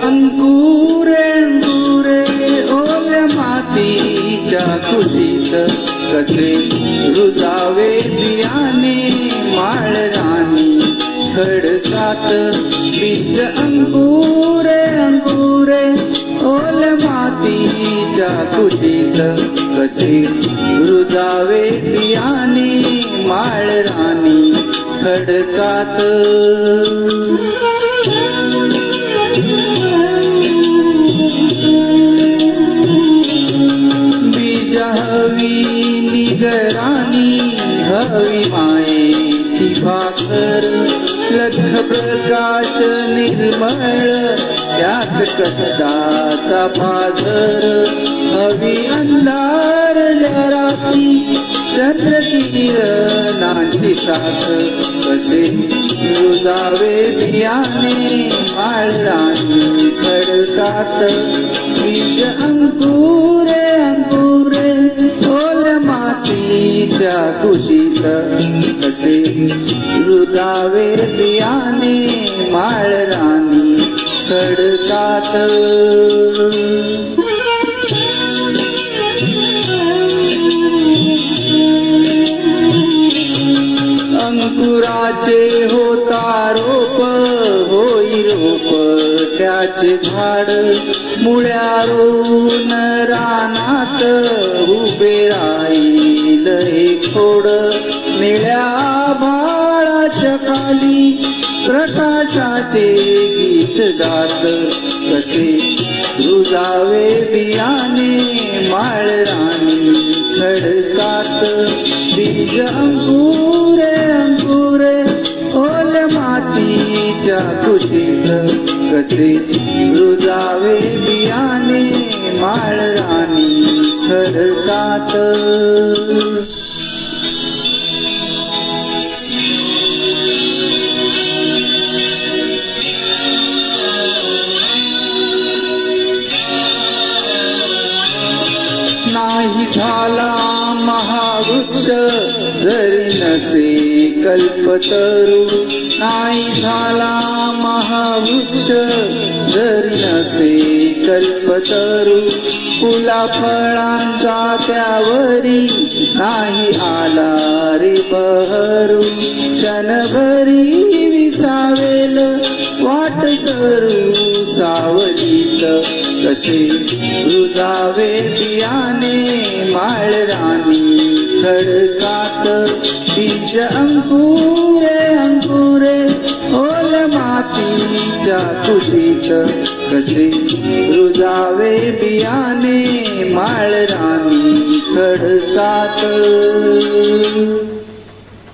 अंकुरे अंकुरे ओल्या मातीच्या कुशीत कसे रुजावे बियाणे माळ राणी खडकात बीज अंकुरे अंकुरे ओल्या मातीच्या कुशीत कसे रुजावे बियाणे माळ राणी खडकात बीज हवी निगराणी हवी मायेची भाकर लख प्रकाश निर्मळ त्यात कष्टाचा पाझर हवी अंधारल्या रात्री चंद्र किरणांची साथ कसे रुजावे बियाणे माळ राणी खडकात बीज अंकुरे अंकुरे ओल्या मातीच्या कुशीत कसे रुजावे बियाणे माळ राणी खडकात अंकुराचे होता रोप होई रोप त्याचे झाड मुळ्या रोवून रानात उभे राहील एक खोड निळ्या आभाळाच्या खाली प्रकाशाचे गीत गात कसे रुजावे बियाणे माळ राणी खडकात बीज अंकुरे अंकुरे ओल्या मातीच्या कुशीत कसे रुजावे बियाणे माळ राणी खडकात नाही झाला महावृक्ष जरी नसे कल्पतरू नाही झाला महावृक्ष जरी नसे कल्पतरू फुला फळांचा त्यावरी नाही आला रे बहरू क्षणभरी विसावेल वाट सरू सावलीत कसे रुजावे बियाणे माळ राणी खडकात बीज अंकुरे अंकुरे ओल्या मातीच्या कुशीत कसे रुजावे बियाणे माळ राणी खडकात